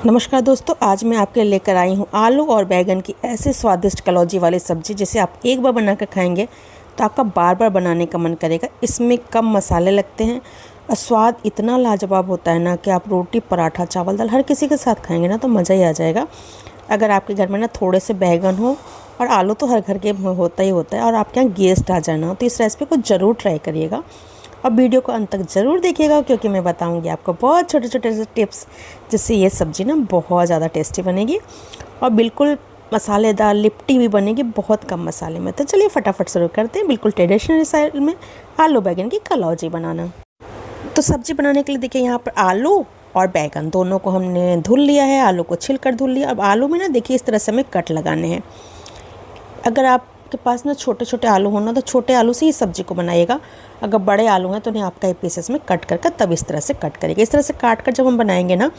नमस्कार दोस्तों, आज मैं आपके लिए लेकर आई हूँ आलू और बैगन की ऐसे स्वादिष्ट कलौजी वाली सब्ज़ी जिसे आप एक बार बना कर खाएंगे तो आपका बार बार बनाने का मन करेगा। इसमें कम मसाले लगते हैं और स्वाद इतना लाजवाब होता है ना कि आप रोटी, पराठा, चावल, दाल हर किसी के साथ खाएंगे ना तो मज़ा ही आ जाएगा। अगर आपके घर में ना थोड़े से बैगन हो, और आलू तो हर घर के होता ही होता है, और आपके यहाँ गेस्ट आ जाना हो तो इस रेसिपी को ज़रूर ट्राई करिएगा और वीडियो को अंत तक ज़रूर देखिएगा, क्योंकि मैं बताऊंगी आपको बहुत छोटे छोटे से टिप्स जिससे ये सब्ज़ी ना बहुत ज़्यादा टेस्टी बनेगी और बिल्कुल मसालेदार लिपटी भी बनेगी, बहुत कम मसाले में। तो चलिए फटाफट शुरू करते हैं बिल्कुल ट्रेडिशनल स्टाइल में आलू बैगन की कलौजी बनाना। तो सब्ज़ी बनाने के लिए देखिए यहाँ पर आलू और बैगन दोनों को हमने धुल लिया है, आलू को छिलकर धुल लिया। अब आलू में ना देखिए इस तरह से हमें कट लगाने हैं। अगर आपके पास ना छोटे छोटे आलू हो ना तो छोटे आलू से ही सब्ज़ी को बनाइएगा। अगर बड़े आलू हैं तो उन्हें आपका पीसेस में कट कर तब इस तरह से कट करिएगा। इस तरह से काट कर जब हम बनाएंगे ना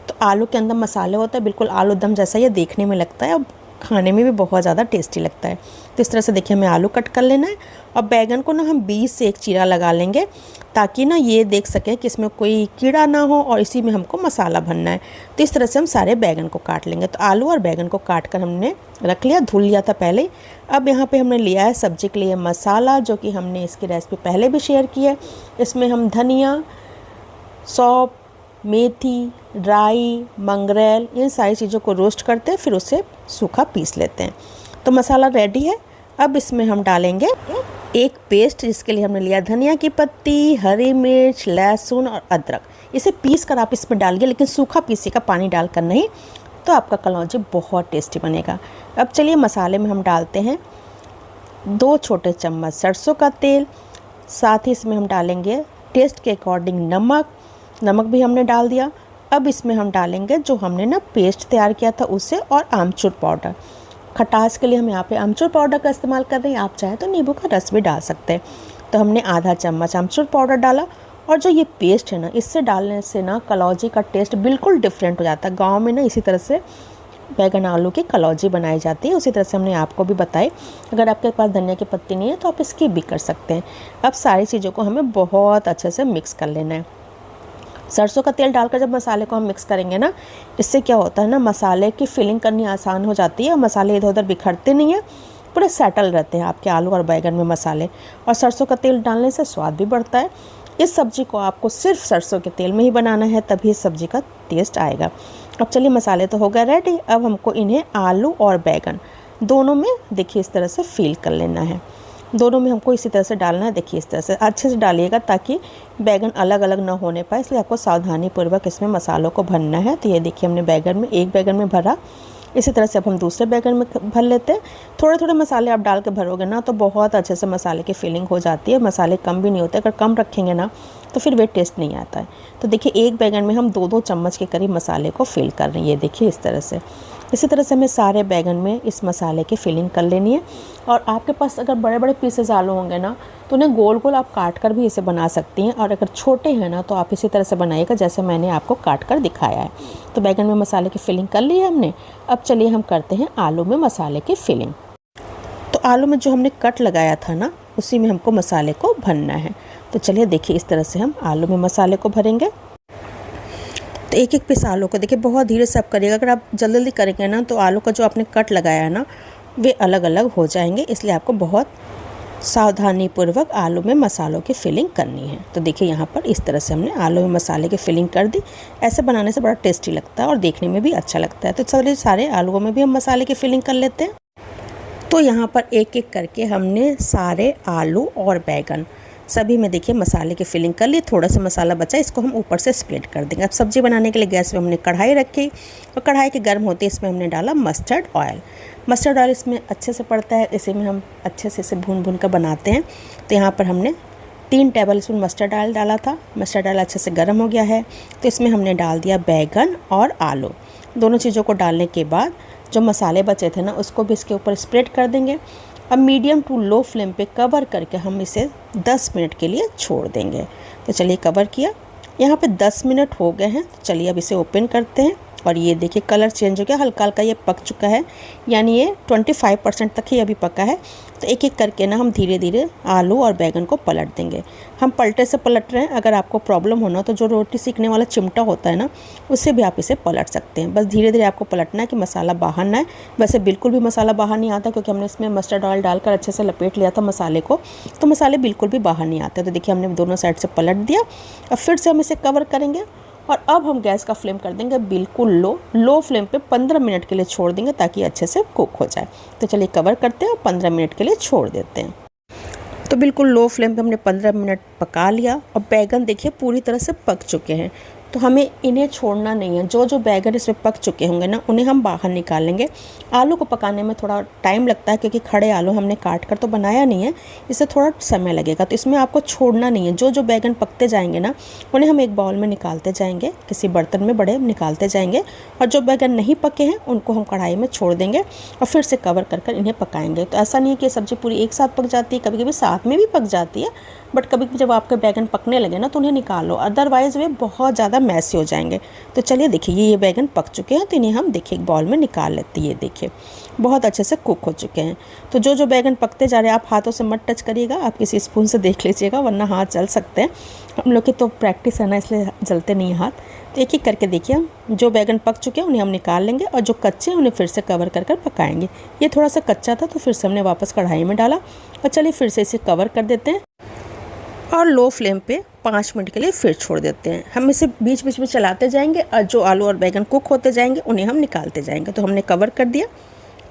तो आलू के अंदर मसाले होता है, बिल्कुल आलू दम जैसा ये देखने में लगता है और खाने में भी बहुत ज़्यादा टेस्टी लगता है। तो इस तरह से देखिए हमें आलू कट कर लेना है और बैगन को ना हम बीच से एक चीरा लगा लेंगे ताकि ना ये देख सकें कि इसमें कोई कीड़ा ना हो और इसी में हमको मसाला भरना है। तो इस तरह से हम सारे बैगन को काट लेंगे। तो आलू और बैगन को काट कर हमने रख लिया, धुल लिया था पहले। अब यहाँ पे हमने लिया है सब्जी के लिए मसाला, जो कि हमने इसकी रेसिपी पहले भी शेयर की है। इसमें हम धनिया, सौंफ, मेथी, राई, मंगरेल, इन सारी चीज़ों को रोस्ट करते हैं, फिर उसे सूखा पीस लेते हैं। तो मसाला रेडी है। अब इसमें हम डालेंगे एक पेस्ट, जिसके लिए हमने लिया धनिया की पत्ती, हरी मिर्च, लहसुन और अदरक। इसे पीस कर आप इसमें डालिए, लेकिन सूखा पीसीका, पानी डालकर नहीं, तो आपका कलौजी बहुत टेस्टी बनेगा। अब चलिए मसाले में हम डालते हैं 2 छोटे चम्मच सरसों का तेल, साथ ही इसमें हम डालेंगे टेस्ट के अकॉर्डिंग नमक भी हमने डाल दिया। अब इसमें हम डालेंगे जो हमने ना पेस्ट तैयार किया था उसे, और आमचूर पाउडर। खटास के लिए हम यहाँ पे आमचूर पाउडर का इस्तेमाल कर रहे हैं, आप चाहे तो नींबू का रस भी डाल सकते हैं। तो हमने आधा चम्मच आमचूर पाउडर डाला। और जो ये पेस्ट है ना, इससे डालने से ना कलौजी का टेस्ट बिल्कुल डिफरेंट हो जाता है। गाँव में ना इसी तरह से बैगन आलू की कलौजी बनाई जाती है, उसी तरह से हमने आपको भी बताई। अगर आपके पास धनिया की पत्ती नहीं है तो आप स्किप भी कर सकते हैं। अब सारी चीज़ों को हमें बहुत अच्छे से मिक्स कर लेना है। सरसों का तेल डालकर जब मसाले को हम मिक्स करेंगे ना, इससे क्या होता है ना, मसाले की फिलिंग करनी आसान हो जाती है और मसाले इधर उधर बिखरते नहीं हैं, पूरे सेटल रहते हैं आपके आलू और बैगन में मसाले। और सरसों का तेल डालने से स्वाद भी बढ़ता है। इस सब्ज़ी को आपको सिर्फ सरसों के तेल में ही बनाना है, तभी इस सब्ज़ी का टेस्ट आएगा। अब चलिए मसाले तो हो गए रेडी। अब हमको इन्हें आलू और बैगन दोनों में देखिए इस तरह से फिल कर लेना है। दोनों में हमको इसी तरह से डालना है। देखिए इस तरह से अच्छे से डालिएगा ताकि बैगन अलग अलग ना होने पाए, इसलिए आपको सावधानी पूर्वक इसमें मसालों को भरना है। तो ये देखिए हमने एक बैगन में भरा, इसी तरह से अब हम दूसरे बैगन में भर लेते हैं। थोड़े थोड़े मसाले आप डाल के भरोगे ना तो बहुत अच्छे से मसाले की फिलिंग हो जाती है। मसाले कम भी नहीं होते, अगर कम रखेंगे ना तो फिर वे टेस्ट नहीं आता है। तो देखिए एक बैगन में हम 2-2 चम्मच के करीब मसाले को फिल कर रहे हैं। ये देखिए इस तरह से। इसी तरह से हमें सारे बैगन में इस मसाले की फिलिंग कर लेनी है। और आपके पास अगर बड़े बड़े पीसेस आलू होंगे ना तो उन्हें गोल गोल आप काट कर भी इसे बना सकती हैं, और अगर छोटे हैं ना तो आप इसी तरह से बनाइएगा जैसे मैंने आपको काट कर दिखाया है। तो बैगन में मसाले की फिलिंग कर ली है हमने। अब चलिए हम करते हैं आलू में मसाले की फिलिंग। तो आलू में जो हमने कट लगाया था ना, उसी में हमको मसाले को भरना है। तो चलिए देखिए इस तरह से हम आलू में मसाले को भरेंगे। तो एक एक पीस आलू को देखिए बहुत धीरे से आप करिएगा। अगर आप जल्दी जल्दी करेंगे ना तो आलू का जो आपने कट लगाया है ना वे अलग अलग हो जाएंगे, इसलिए आपको बहुत सावधानी पूर्वक आलू में मसालों की फिलिंग करनी है। तो देखिए यहाँ पर इस तरह से हमने आलू में मसाले की फिलिंग कर दी। ऐसे बनाने से बड़ा टेस्टी लगता है और देखने में भी अच्छा लगता है। तो चलिए सारे आलूओं में भी हम मसाले की फिलिंग कर लेते हैं। तो यहाँ पर एक एक करके हमने सारे आलू और बैगन सभी में देखिए मसाले की फिलिंग कर ली। थोड़ा सा मसाला बचा, इसको हम ऊपर से स्प्रेड कर देंगे। अब सब्ज़ी बनाने के लिए गैस पे हमने कढ़ाई रखी और कढ़ाई के गर्म होते इसमें हमने डाला मस्टर्ड ऑयल। मस्टर्ड ऑयल इसमें अच्छे से पड़ता है, इसी में हम अच्छे से इसे भून कर बनाते हैं। तो यहाँ पर हमने 3 टेबल स्पून मस्टर्ड ऑयल डाला था। मस्टर्ड ऑयल अच्छे से गर्म हो गया है तो इसमें हमने डाल दिया बैगन और आलू। दोनों चीज़ों को डालने के बाद जो मसाले बचे थे ना उसको भी इसके ऊपर स्प्रेड कर देंगे। अब मीडियम टू लो फ्लेम पे कवर करके हम इसे 10 मिनट के लिए छोड़ देंगे। तो चलिए कवर किया, यहाँ पे 10 मिनट हो गए हैं। तो चलिए अब इसे ओपन करते हैं और ये देखिए कलर चेंज हो गया, हल्का हल्का ये पक चुका है, यानी ये 25% तक ही अभी पका है। तो एक एक करके ना हम धीरे धीरे आलू और बैंगन को पलट देंगे। हम पलटे से पलट रहे हैं, अगर आपको प्रॉब्लम हो ना तो जो रोटी सेकने वाला चिमटा होता है ना, उससे भी आप इसे पलट सकते हैं। बस धीरे धीरे आपको पलटना है कि मसाला बाहर ना आए। वैसे बिल्कुल भी मसाला बाहर नहीं आता, क्योंकि हमने इसमें मस्टर्ड ऑयल डालकर अच्छे से लपेट लिया था मसाले को, तो मसाले बिल्कुल भी बाहर नहीं आते। तो देखिए हमने दोनों साइड से पलट दिया। अब फिर से हम इसे कवर करेंगे और अब हम गैस का फ्लेम कर देंगे बिल्कुल लो फ्लेम पे 15 मिनट के लिए छोड़ देंगे, ताकि अच्छे से कुक हो जाए। तो चलिए कवर करते हैं और 15 मिनट के लिए छोड़ देते हैं। तो बिल्कुल लो फ्लेम पे हमने 15 मिनट पका लिया और बैगन देखिए पूरी तरह से पक चुके हैं। तो हमें इन्हें छोड़ना नहीं है, जो जो बैगन इसमें पक चुके होंगे ना उन्हें हम बाहर निकाल लेंगे। आलू को पकाने में थोड़ा टाइम लगता है, क्योंकि खड़े आलू हमने काट कर तो बनाया नहीं है, इससे थोड़ा समय लगेगा। तो इसमें आपको छोड़ना नहीं है, जो जो बैगन पकते जाएंगे ना उन्हें हम एक बाउल में निकालते जाएंगे, किसी बर्तन में बड़े निकालते जाएंगे, और जो बैगन नहीं पके हैं उनको हम कढ़ाई में छोड़ देंगे और फिर से कवर कर इन्हें पकाएंगे। तो ऐसा नहीं है कि सब्ज़ी पूरी एक साथ पक जाती है, कभी कभी साथ में भी पक जाती है, बट कभी कभी जब आपके बैगन पकने लगे ना तो उन्हें निकाल लो, अदरवाइज़ वे बहुत ज़्यादा मैसी हो जाएंगे। तो चलिए देखिए ये बैगन पक चुके हैं, तो इन्हें हम देखिए एक बाउल में निकाल लेते हैं। ये देखिए बहुत अच्छे से कुक हो चुके हैं। तो जो जो बैगन पकते जा रहे हैं, आप हाथों से मत टच करिएगा, आप किसी स्पून से देख लीजिएगा, वरना हाथ जल सकते हैं। हम लोग की तो प्रैक्टिस है ना, इसलिए जलते नहीं हाथ। तो एक एक करके देखिए हम जो बैगन पक चुके हैं उन्हें हम निकाल लेंगे, और जो कच्चे हैं उन्हें फिर से कवर कर पकाएंगे। ये थोड़ा सा कच्चा था तो फिर से हमने वापस कढ़ाई में डाला, और चलिए फिर से इसे कवर कर देते हैं और लो फ्लेम पे 5 मिनट के लिए फिर छोड़ देते हैं। हम इसे बीच बीच में चलाते जाएंगे, और जो आलू और बैगन कुक होते जाएंगे उन्हें हम निकालते जाएंगे। तो हमने कवर कर दिया।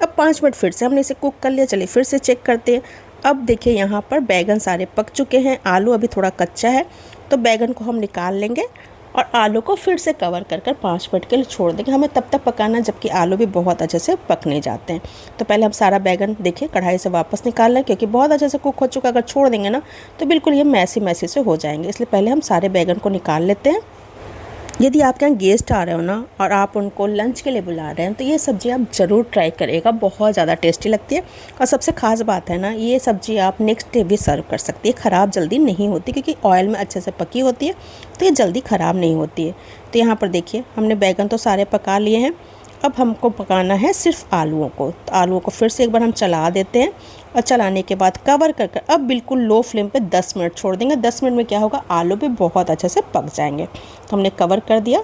अब 5 मिनट फिर से हमने इसे कुक कर लिया। चलिए फिर से चेक करते हैं। अब देखिए यहाँ पर बैगन सारे पक चुके हैं, आलू अभी थोड़ा कच्चा है। तो बैगन को हम निकाल लेंगे और आलू को फिर से कवर कर 5 मिनट के लिए छोड़ देंगे। हमें तब तक पकाना जबकि आलू भी बहुत अच्छे से पक नहीं जाते हैं। तो पहले हम सारा बैगन देखिए कढ़ाई से वापस निकाल लें, क्योंकि बहुत अच्छे से कुक हो चुका। अगर छोड़ देंगे ना तो बिल्कुल ये मैसी से हो जाएंगे, इसलिए पहले हम सारे बैगन को निकाल लेते हैं। यदि आपके यहाँ गेस्ट आ रहे हो ना और आप उनको लंच के लिए बुला रहे हैं, तो ये सब्ज़ी आप ज़रूर ट्राई करिएगा, बहुत ज़्यादा टेस्टी लगती है। और सबसे ख़ास बात है ना, ये सब्ज़ी आप नेक्स्ट डे भी सर्व कर सकती है, ख़राब जल्दी नहीं होती, क्योंकि ऑयल में अच्छे से पकी होती है, तो ये जल्दी ख़राब नहीं होती है। तो यहाँ पर देखिए हमने बैगन तो सारे पका लिए हैं। अब हमको पकाना है सिर्फ आलूओं को। तो आलूओं को फिर से एक बार हम चला देते हैं, और चलाने के बाद कवर कर अब बिल्कुल लो फ्लेम पे 10 मिनट छोड़ देंगे। 10 मिनट में क्या होगा, आलू भी बहुत अच्छे से पक जाएंगे। तो हमने कवर कर दिया।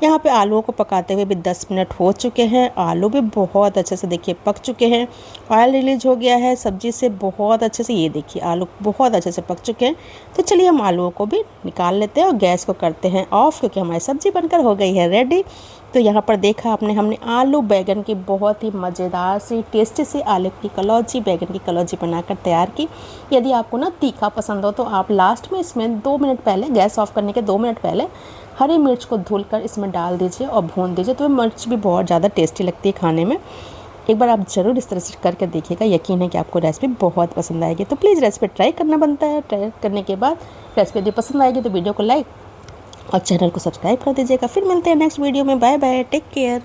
यहाँ पे आलूओं को पकाते हुए भी 10 मिनट हो चुके हैं। आलू भी बहुत अच्छे से देखिए पक चुके हैं, ऑयल रिलीज हो गया है सब्ज़ी से बहुत अच्छे से। ये देखिए आलू बहुत अच्छे से पक चुके हैं। तो चलिए हम आलूओं को भी निकाल लेते हैं और गैस को करते हैं ऑफ़, क्योंकि हमारी सब्ज़ी बनकर हो गई है रेडी। तो यहाँ पर देखा आपने, हमने आलू बैगन की बहुत ही मज़ेदार सी टेस्टी सी आलू की कलौजी, बैगन की कलौजी बनाकर तैयार की। यदि आपको ना तीखा पसंद हो तो आप लास्ट में इसमें 2 मिनट पहले, गैस ऑफ करने के 2 मिनट पहले हरी मिर्च को धुलकर इसमें डाल दीजिए और भून दीजिए, तो मिर्च भी बहुत ज़्यादा टेस्टी लगती है खाने में। एक बार आप ज़रूर इस तरह से करके देखिएगा, यकीन है कि आपको रेसिपी बहुत पसंद आएगी। तो प्लीज़ रेसिपी ट्राई करना बनता है। ट्राई करने के बाद रेसिपी यदि पसंद आएगी तो वीडियो को लाइक और चैनल को सब्सक्राइब कर दीजिएगा। फिर मिलते हैं नेक्स्ट वीडियो में। Bye bye, take care.